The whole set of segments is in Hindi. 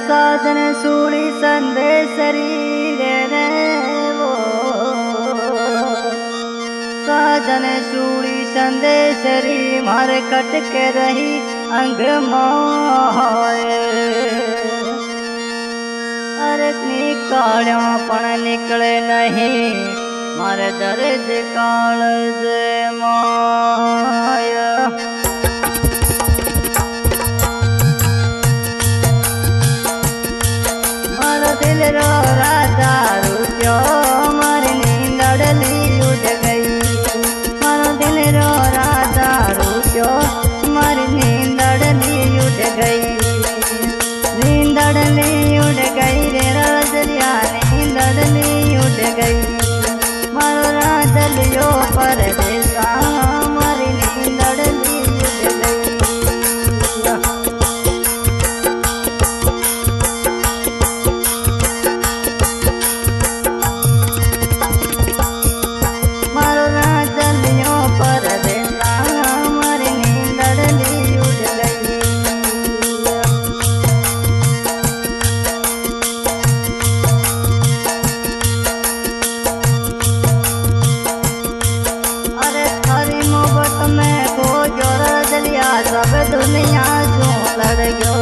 साधन सूड़ी संदेशरी रे वो साधन सूड़ी संदेशरी मारे कट के रही अंग माए अरे निकाल्या पण निकले नहीं मारे दर्द कालज माया दिल रो राजा रुक्यो मारी नींद अड़ली उठ गई मारो दिल रो राजा रुक्यो मारी नींद अड़ली उठ गई नींद अड़ली उठ गई रे राजलिया नींद अड़ली उठ गई मारो राजलियो परदेसा मारी नींद अड़ली उठ गई सब दुनिया जो लड़ गयो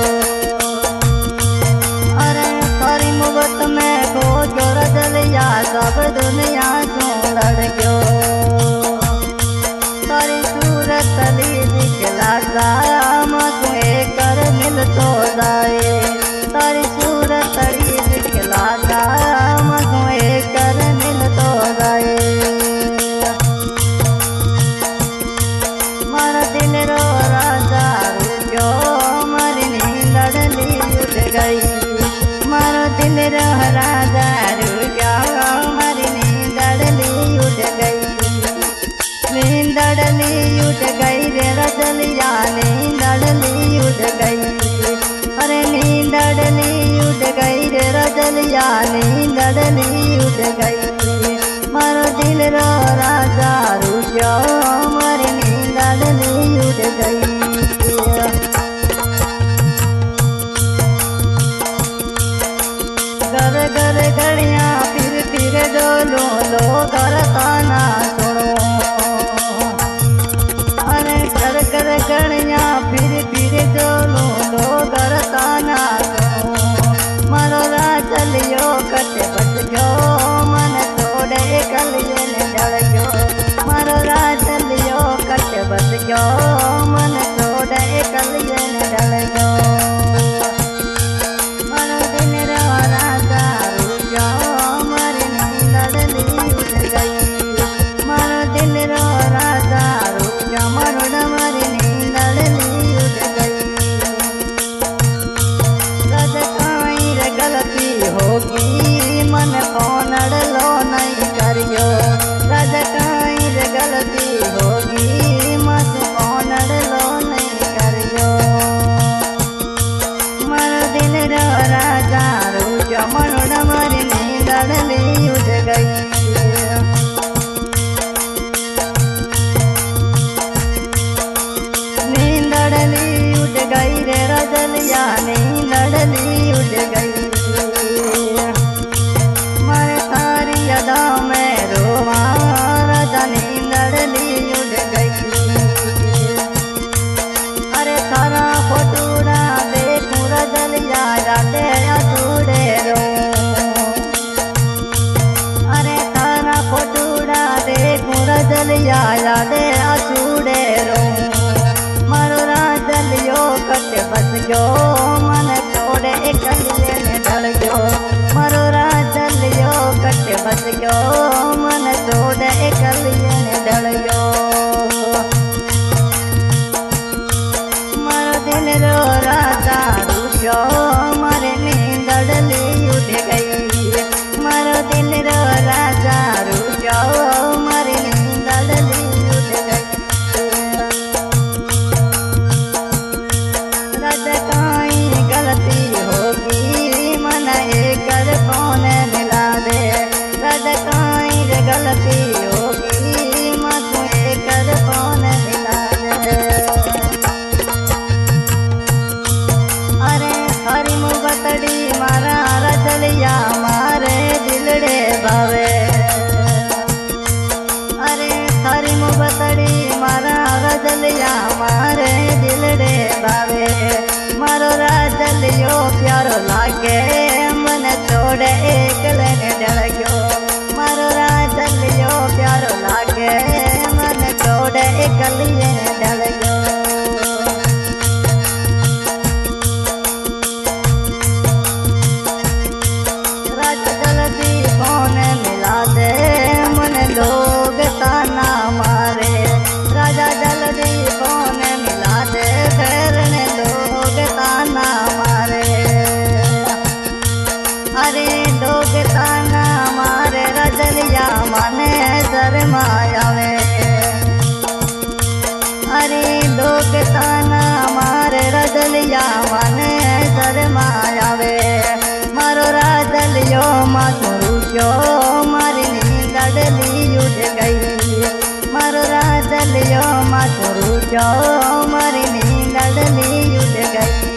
अरे थारी मोहब्बत में खो जो रजलिया सब दुनिया जो लड़ गयो थारी सूरत ली दिखला राम तुए कर मिल तो जाए तारी सूरत ली दिखला राम तुए कर मिल तो जाए मारा दिल रो गई मारो दिल रो राजा रुक्या मारी नींद अड़ली उठ गई नींद अड़ली उठ गई रे रजलिया नींद अड़ली उठ गई अरे नींद अड़ली उठ गई रे रजलिया नींद अड़ली उठ गई मारो दिल रो राजा रुक्या मारी नींद अड़ली उठ गई घर घर घड़िया फिर डोलो लो घर ताना सुनो अरे घर घर घड़िया फिर डोलो लो घर ताना सुनो मारो राजलियो कट बच गयो मन तोड़े कलिए ने जड़ गयो मारो राजलियो कट बच गयो मन तोड़े कलिए ने जड़ गयो मन कौन अड़लो नहीं करियो राजा काई रे गलती होगी मन कौन अड़लो नहीं करियो मन दिन रो राजा रुक्यो मनुड़ मरी नींद अड़ली उठ गई नींद अड़ली उठ गई रे रजलिया नींद अड़ली उठ गई यदा में रोमा राजा नींद अड़ली उठ गई अरे थारा फोटूरा देखूं रजलिया यादे अधूरे रो अरे थारा फोटूरा देखूं रजलिया यादे अधूरे रो मारो राजलियो कट बच गयो मन तोड़े कलिए ने ढल गयो मारो राजलियो कट बच गयो मन तोड़े कलिए ने ढल गयो मारो दिल रो राजा रुक्यो मारे नींद अड़ली उठ गई मारो दिल रो राजा रुक्यो मारे नींद अड़ली उठ गई राजा काई गलती होगी मन एक कौन मिला दे राजा काई गलती होगी मत एक कौन मिला दे अरे हरि छोड़े एकले ने डर गयो मारो राजलियो प्यारो लागे मन छोड़े एकलिए डर गयो राजा जल्दी फोन मिला दे मन लोग ताना मारे राजा जल्दी फोन मिला दे फिर लोग ताना मारे अरे लोग ताना मारे रजलिया माने शर्मायावे अरे लोग ताना मारे रजलिया माने शर्मायावे मारो राजलियो माथुरु क्यों मारी नींद डली उठ गई मारो राजलियो माथुरु क्यों मारी नींद डली उठ गई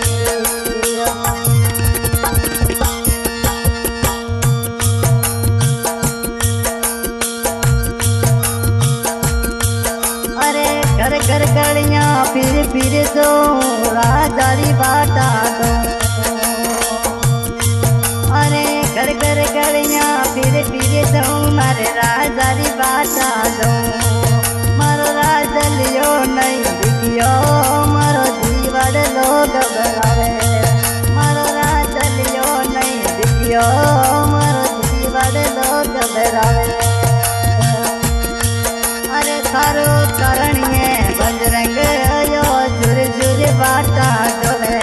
घर घर गलियां फिर दो राजारी बाटा दो अरे घर घर गलियां फिर दो मारे राजारी बाटा दो मारो राजलियो नहीं दिखियो मारो जीवन लोग बनावे मारो राजलियो नहीं दिखियो मारो जीवन लोग बनावे अरे थारो करणिए बजरंग यो झुर झुर बाटा डोले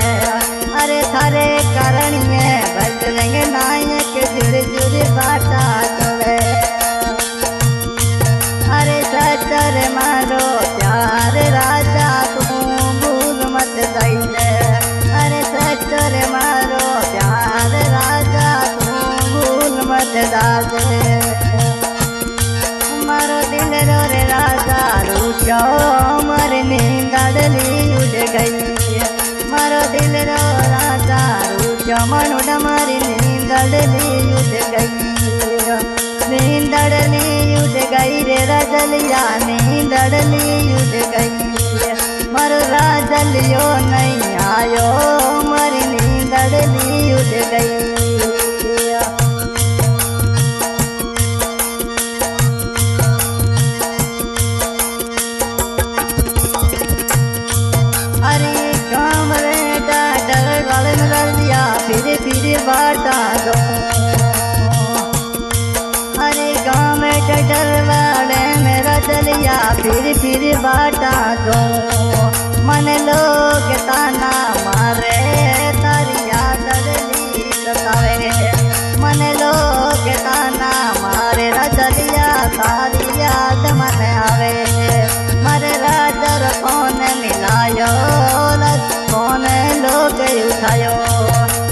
अरे थारे करणिए बजरंग नायक झुर झुर बाटा डोले अरे सचर मारो प्यार राजा तू भूल मत जाइए अरे सचर मारो प्यार राजा तू भूल मत जाइए मारो दिल रो रे राजा रूठो मारे नींद डली उठ गई मारो दिल रो राजा रूठो मनुड मारी नींद डली उठ गई नींद डली उठ गई रे रजलिया नींद डली उठ गई मारो राजलियो नहीं आयो मारी नींद डली उठ गई फिर बाटा दो अरे गाँव में डर वाले मेरा चलिया फिर बाटा दो मन लोग ताना मारे तारी याद डली सतावे मन लोग ताना मारे रजलिया तारी याद मन आवे मरे राजर फोन मिलायो फोन लोग उठायो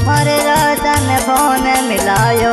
मारे राजा ने फोन मिलायो